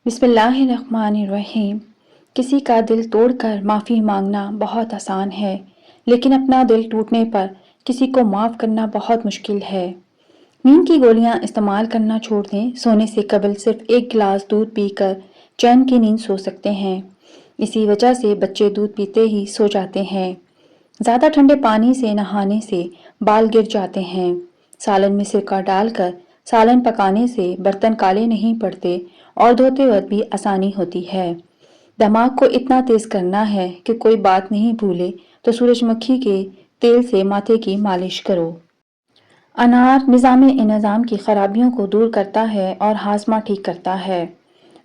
بسم اللہ الرحمن الرحیم۔ کسی کا دل توڑ کر معافی مانگنا بہت آسان ہے، لیکن اپنا دل ٹوٹنے پر کسی کو معاف کرنا بہت مشکل ہے۔ نیند کی گولیاں استعمال کرنا چھوڑ دیں۔ سونے سے قبل صرف ایک گلاس دودھ پی کر چین کی نیند سو سکتے ہیں۔ اسی وجہ سے بچے دودھ پیتے ہی سو جاتے ہیں۔ زیادہ ٹھنڈے پانی سے نہانے سے بال گر جاتے ہیں۔ سالن میں سرکہ ڈال کر سالن پکانے سے برتن کالے نہیں پڑتے اور دھوتے وقت بھی آسانی ہوتی ہے۔ دماغ کو اتنا تیز کرنا ہے کہ کوئی بات نہیں بھولے تو سورج مکھی کے تیل سے ماتھے کی مالش کرو۔ انار نظام انہضام کی خرابیوں کو دور کرتا ہے اور ہاضمہ ٹھیک کرتا ہے۔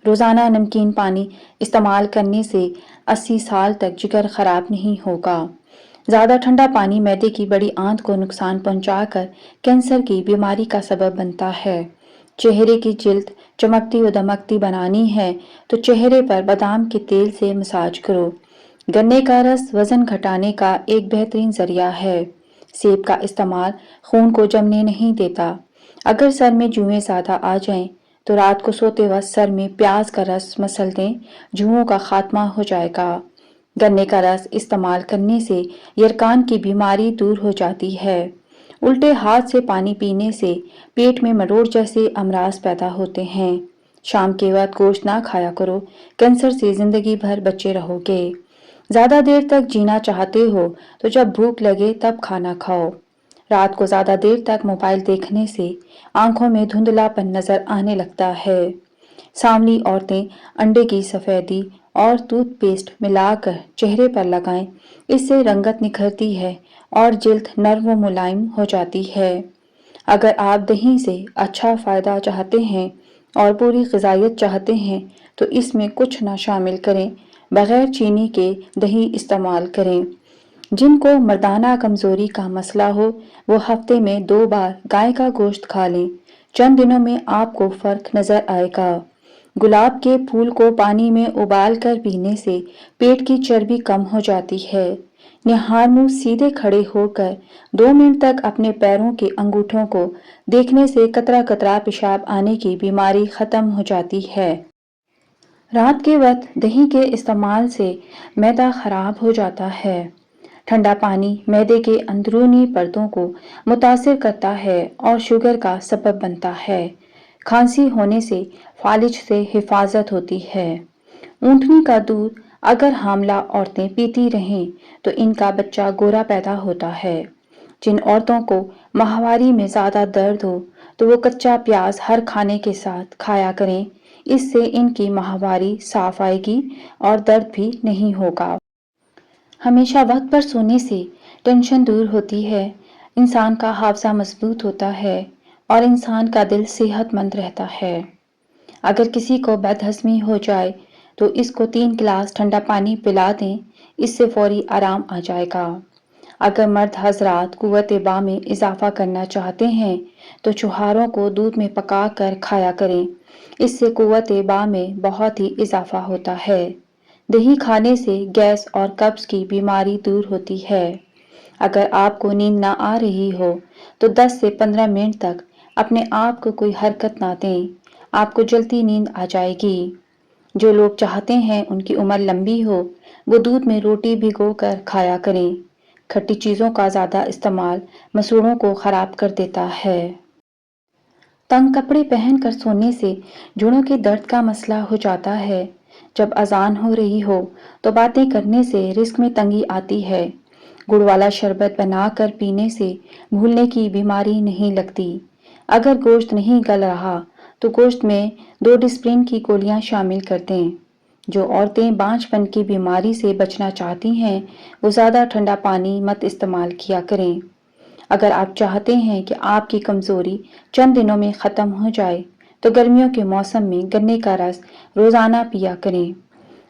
روزانہ نمکین پانی استعمال کرنے سے 80 سال تک جگر خراب نہیں ہوگا۔ زیادہ ٹھنڈا پانی معدے کی بڑی آنت کو نقصان پہنچا کر کینسر کی بیماری کا سبب بنتا ہے۔ چہرے کی جلد چمکتی و دمکتی بنانی ہے تو چہرے پر بادام کے تیل سے مساج کرو۔ گنے کا رس وزن گھٹانے کا ایک بہترین ذریعہ ہے۔ سیب کا استعمال خون کو جمنے نہیں دیتا۔ اگر سر میں جوئیں زیادہ آ جائیں تو رات کو سوتے وقت سر میں پیاز کا رس مسل دیں، جوؤں کا خاتمہ ہو جائے گا۔ گنے کا رس استعمال کرنے سے یرقان کی بیماری دور ہو جاتی ہے۔ الٹے ہاتھ سے پانی پینے سے پیٹ میں مروڑ جیسے امراض پیدا ہوتے ہیں۔ شام کے وقت گوشت نہ کھایا کرو، کینسر سے زندگی بھر بچے رہو گے۔ زیادہ دیر تک جینا چاہتے ہو تو جب بھوک لگے تب کھانا کھاؤ۔ رات کو زیادہ دیر تک موبائل دیکھنے سے آنکھوں میں دھندلا پن نظر آنے لگتا ہے۔ سانولی عورتیں انڈے کی سفیدی اور ٹوتھ پیسٹ ملا کر چہرے پر لگائیں، اس سے رنگت نکھرتی ہے اور جلد نرم و ملائم ہو جاتی ہے۔ اگر آپ دہی سے اچھا فائدہ چاہتے ہیں اور پوری غذائیت چاہتے ہیں تو اس میں کچھ نہ شامل کریں، بغیر چینی کے دہی استعمال کریں۔ جن کو مردانہ کمزوری کا مسئلہ ہو وہ ہفتے میں 2 بار گائے کا گوشت کھا لیں، چند دنوں میں آپ کو فرق نظر آئے گا۔ گلاب کے پھول کو پانی میں ابال کر پینے سے پیٹ کی چربی کم ہو جاتی ہے۔ نہار منہ سیدھے کھڑے ہو کر 2 منٹ تک اپنے پیروں کے انگوٹھوں کو دیکھنے سے قطرہ قطرہ پیشاب آنے کی بیماری ختم ہو جاتی ہے۔ رات کے وقت دہی کے استعمال سے معدہ خراب ہو جاتا ہے۔ ٹھنڈا پانی معدے کے اندرونی پردوں کو متاثر کرتا ہے اور شوگر کا سبب بنتا ہے۔ کھانسی ہونے سے فالج سے حفاظت ہوتی ہے۔ اونٹنی کا دودھ اگر حاملہ عورتیں پیتی رہیں تو ان کا بچہ گورا پیدا ہوتا ہے۔ جن عورتوں کو ماہواری میں زیادہ درد ہو تو وہ کچا پیاز ہر کھانے کے ساتھ کھایا کریں، اس سے ان کی ماہواری صاف آئے گی اور درد بھی نہیں ہوگا۔ ہمیشہ وقت پر سونے سے ٹینشن دور ہوتی ہے، انسان کا حافظہ مضبوط ہوتا ہے اور انسان کا دل صحت مند رہتا ہے۔ اگر کسی کو بد ہضمی ہو جائے تو اس کو 3 گلاس ٹھنڈا پانی پلا دیں، اس سے فوری آرام آ جائے گا۔ اگر مرد حضرات قوت باہ میں اضافہ کرنا چاہتے ہیں تو چھہاروں کو دودھ میں پکا کر کھایا کریں، اس سے قوت باہ میں بہت ہی اضافہ ہوتا ہے۔ دہی کھانے سے گیس اور قبض کی بیماری دور ہوتی ہے۔ اگر آپ کو نیند نہ آ رہی ہو تو 10 سے 15 منٹ تک اپنے آپ کو کوئی حرکت نہ دیں، آپ کو جلدی نیند آ جائے گی۔ جو لوگ چاہتے ہیں ان کی عمر لمبی ہو وہ دودھ میں روٹی بھگو کر کھایا کریں۔ کھٹی چیزوں کا زیادہ استعمال مسوڑھوں کو خراب کر دیتا ہے۔ تنگ کپڑے پہن کر سونے سے جوڑوں کے درد کا مسئلہ ہو جاتا ہے۔ جب اذان ہو رہی ہو تو باتیں کرنے سے رزق میں تنگی آتی ہے۔ گڑ والا شربت بنا کر پینے سے بھولنے کی بیماری نہیں لگتی۔ اگر گوشت نہیں گل رہا تو گوشت میں 2 ڈسپرین کی گولیاں شامل کر دیں۔ جو عورتیں بانجھ پن کی بیماری سے بچنا چاہتی ہیں وہ زیادہ ٹھنڈا پانی مت استعمال کیا کریں۔ اگر آپ چاہتے ہیں کہ آپ کی کمزوری چند دنوں میں ختم ہو جائے تو گرمیوں کے موسم میں گنے کا رس روزانہ پیا کریں۔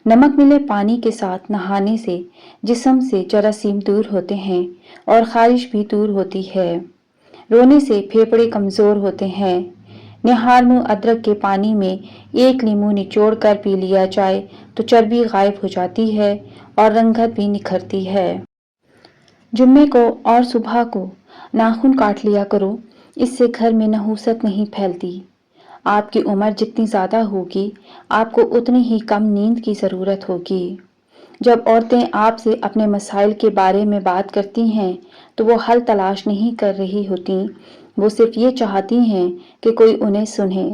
نمک ملے پانی کے ساتھ نہانے سے جسم سے جراثیم دور ہوتے ہیں اور خارش بھی دور ہوتی ہے۔ رونے سے پھیپھڑے کمزور ہوتے ہیں۔ نہار منہ ادرک کے پانی میں 1 لیموں نچوڑ کر پی لیا جائے تو چربی غائب ہو جاتی ہے اور رنگت بھی نکھرتی ہے۔ جمعے کو اور صبح کو ناخن کاٹ لیا کرو، اس سے گھر میں نحوست نہیں پھیلتی۔ آپ کی عمر جتنی زیادہ ہوگی آپ کو اتنی ہی کم نیند کی ضرورت ہوگی۔ جب عورتیں آپ سے اپنے مسائل کے بارے میں بات کرتی ہیں تو وہ حل تلاش نہیں کر رہی ہوتیں، وہ صرف یہ چاہتی ہیں کہ کوئی انہیں سنے۔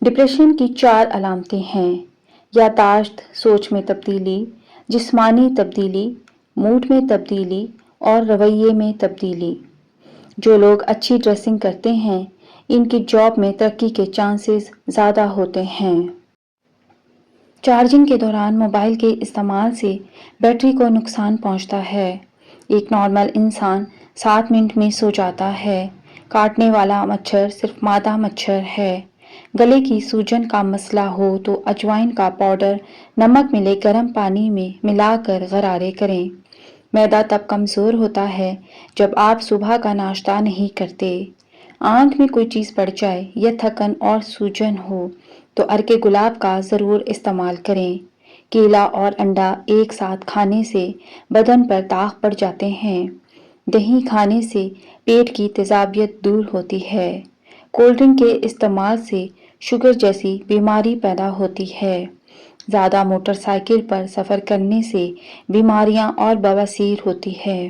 ڈپریشن کی 4 علامتیں ہیں: یادداشت، سوچ میں تبدیلی، جسمانی تبدیلی، موڈ میں تبدیلی اور رویے میں تبدیلی۔ جو لوگ اچھی ڈریسنگ کرتے ہیں ان کی جاب میں ترقی کے چانسز زیادہ ہوتے ہیں۔ چارجنگ کے دوران موبائل کے استعمال سے بیٹری کو نقصان پہنچتا ہے۔ ایک نارمل انسان 7 منٹ میں سو جاتا ہے۔ کاٹنے والا مچھر صرف مادہ مچھر ہے۔ گلے کی سوجن کا مسئلہ ہو تو اجوائن کا پاؤڈر نمک ملے گرم پانی میں ملا کر غرارے کریں۔ معدہ تب کمزور ہوتا ہے جب آپ صبح کا ناشتہ نہیں کرتے۔ آنکھ میں کوئی چیز پڑ جائے یا تھکن اور سوجن ہو تو عرق گلاب کا ضرور استعمال کریں۔ کیلا اور انڈا ایک ساتھ کھانے سے بدن پر داغ پڑ جاتے ہیں۔ دہی کھانے سے پیٹ کی تیزابیت دور ہوتی ہے۔ کولڈ ڈرنک کے استعمال سے شوگر جیسی بیماری پیدا ہوتی ہے۔ زیادہ موٹر سائیکل پر سفر کرنے سے بیماریاں اور بواسیر ہوتی ہے۔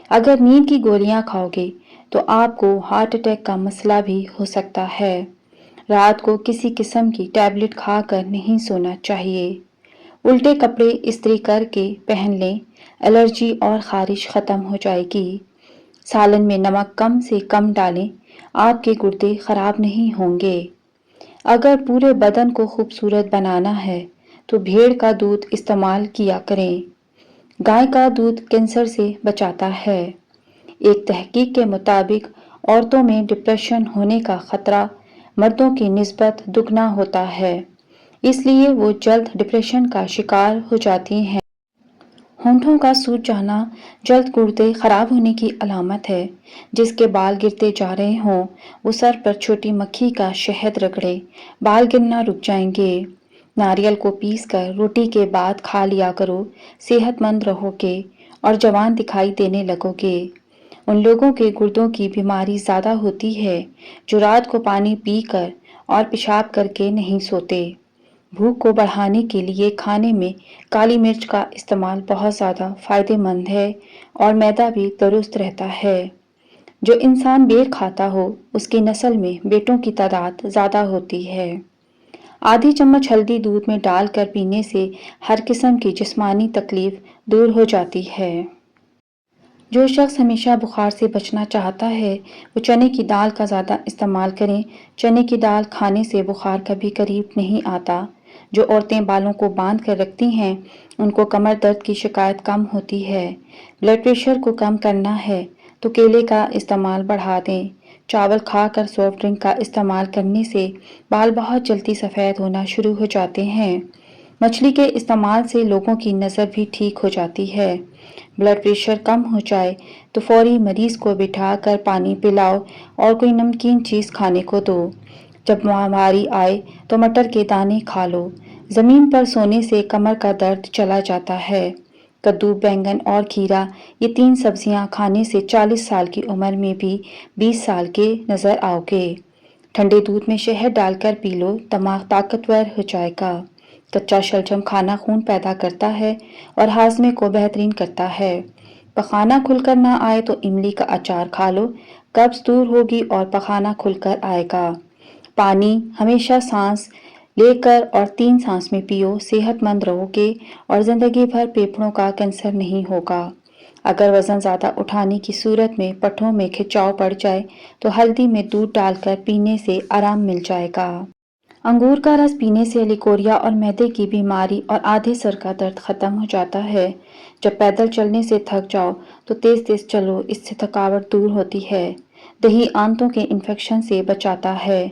اگر نیند کی گولیاں کھاؤ گے تو آپ کو ہارٹ اٹیک کا مسئلہ بھی ہو سکتا ہے۔ رات کو کسی قسم کی ٹیبلٹ کھا کر نہیں سونا چاہیے۔ الٹے کپڑے استری کر کے پہن لیں، الرجی اور خارش ختم ہو جائے گی۔ سالن میں نمک کم سے کم ڈالیں، آپ کے گردے خراب نہیں ہوں گے۔ اگر پورے بدن کو خوبصورت بنانا ہے تو بھیڑ کا دودھ استعمال کیا کریں۔ گائے کا دودھ کینسر سے بچاتا ہے۔ ایک تحقیق کے مطابق عورتوں میں ڈپریشن ہونے کا خطرہ مردوں کی نسبت دگنا ہوتا ہے، اس لیے وہ جلد ڈپریشن کا شکار ہو جاتی ہیں۔ ہونٹوں کا سوج جانا جلد گردے خراب ہونے کی علامت ہے۔ جس کے بال گرتے جا رہے ہوں وہ سر پر چھوٹی مکھی کا شہد رگڑے، بال گرنا رک جائیں گے۔ ناریل کو پیس کر روٹی کے بعد کھا لیا کرو، صحت مند رہو گے اور جوان دکھائی دینے لگو گے۔ ان لوگوں کے گردوں کی بیماری زیادہ ہوتی ہے جو رات کو پانی پی کر اور پیشاب کر کے نہیں سوتے۔ بھوک کو بڑھانے کے لیے کھانے میں کالی مرچ کا استعمال بہت زیادہ فائدہ مند ہے اور معدہ بھی درست رہتا ہے۔ جو انسان بیر کھاتا ہو اس کی نسل میں بیٹوں کی تعداد زیادہ ہوتی ہے۔ آدھی چمچ ہلدی دودھ میں ڈال کر پینے سے ہر قسم کی جسمانی تکلیف دور ہو جاتی ہے۔ جو شخص ہمیشہ بخار سے بچنا چاہتا ہے وہ چنے کی دال کا زیادہ استعمال کریں۔ چنے کی دال کھانے سے بخار کبھی قریب نہیں آتا۔ جو عورتیں بالوں کو باندھ کر رکھتی ہیں ان کو کمر درد کی شکایت کم ہوتی ہے۔ بلڈ پریشر کو کم کرنا ہے تو کیلے کا استعمال بڑھا دیں۔ چاول کھا کر سافٹ ڈرنک کا استعمال کرنے سے بال بہت جلدی سفید ہونا شروع ہو جاتے ہیں۔ مچھلی کے استعمال سے لوگوں کی نظر بھی ٹھیک ہو جاتی ہے۔ بلڈ پریشر کم ہو جائے تو فوری مریض کو بٹھا کر پانی پلاؤ اور کوئی نمکین چیز کھانے کو دو۔ جب بیماری آئے تو مٹر کے دانے کھا لو۔ زمین پر سونے سے کمر کا درد چلا جاتا ہے۔ کدو، بینگن اور کھیرا یہ 3 سبزیاں کھانے سے 40 سال کی عمر میں بھی 20 سال کے نظر آؤ گے۔ ٹھنڈے دودھ میں شہد ڈال کر پی لو، دماغ طاقتور ہو جائے گا۔ کچا شلجم کھانا خون پیدا کرتا ہے اور ہاضمے کو بہترین کرتا ہے۔ پخانہ کھل کر نہ آئے تو املی کا اچار کھا لو، قبض دور ہوگی اور پخانہ کھل کر آئے گا۔ پانی ہمیشہ سانس لے کر اور 3 سانس میں پیو، صحت مند رہو گے اور زندگی بھر پھیپھڑوں کا کینسر نہیں ہوگا۔ اگر وزن زیادہ اٹھانے کی صورت میں پٹھوں میں کھچاؤ پڑ جائے تو ہلدی میں دودھ ڈال کر پینے سے آرام مل جائے گا۔ انگور کا رس پینے سے لیکوریا اور معدے کی بیماری اور آدھے سر کا درد ختم ہو جاتا ہے۔ جب پیدل چلنے سے تھک جاؤ تو تیز تیز چلو، اس سے تھکاوٹ دور ہوتی ہے۔ دہی آنتوں کے انفیکشن سے بچاتا ہے۔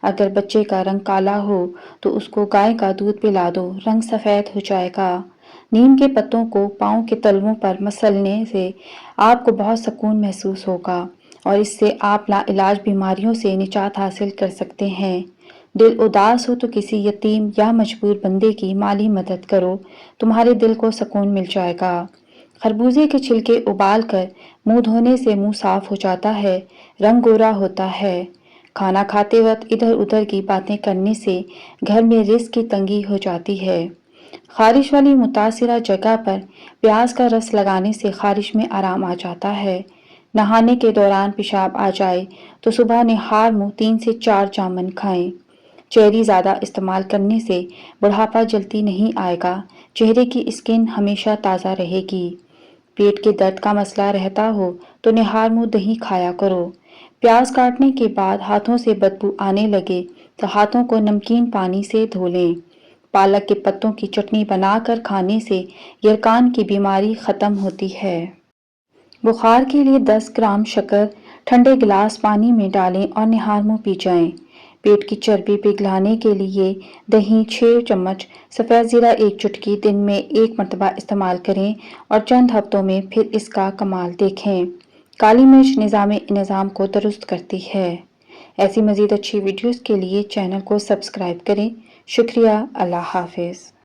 اگر بچے کا رنگ کالا ہو تو اس کو گائے کا دودھ پلا دو، رنگ سفید ہو جائے گا۔ نیم کے پتوں کو پاؤں کے تلووں پر مسلنے سے آپ کو بہت سکون محسوس ہوگا اور اس سے آپ لا علاج بیماریوں سے نجات حاصل کر سکتے ہیں۔ دل اداس ہو تو کسی یتیم یا مجبور بندے کی مالی مدد کرو، تمہارے دل کو سکون مل جائے گا۔ خربوزے کے چھلکے ابال کر منہ دھونے سے منہ صاف ہو جاتا ہے، رنگ گورا ہوتا ہے۔ کھانا کھاتے وقت ادھر ادھر کی باتیں کرنے سے گھر میں رزق کی تنگی ہو جاتی ہے۔ خارش والی متاثرہ جگہ پر پیاز کا رس لگانے سے خارش میں آرام آ جاتا ہے۔ نہانے کے دوران پیشاب آ جائے تو صبح نہار منہ 3 سے 4 جامن کھائیں۔ چیری زیادہ استعمال کرنے سے بڑھاپا جلدی نہیں آئے گا، چہرے کی اسکن ہمیشہ تازہ رہے گی۔ پیٹ کے درد کا مسئلہ رہتا ہو تو نہار منہ دہی کھایا کرو۔ پیاز کاٹنے کے بعد ہاتھوں سے بدبو آنے لگے تو ہاتھوں کو نمکین پانی سے دھو لیں۔ پالک کے پتوں کی چٹنی بنا کر کھانے سے یرکان کی بیماری ختم ہوتی ہے۔ بخار کے لیے 10 گرام شکر ٹھنڈے گلاس پانی میں ڈالیں اور نہار منہ پی جائیں۔ پیٹ کی چربی پگھلانے کے لیے دہی 6 چمچ، سفید زیرہ 1 چٹکی دن میں 1 مرتبہ استعمال کریں اور چند ہفتوں میں پھر اس کا کمال دیکھیں۔ کالی مرچ نظام کو درست کرتی ہے۔ ایسی مزید اچھی ویڈیوز کے لیے چینل کو سبسکرائب کریں۔ شکریہ۔ اللہ حافظ۔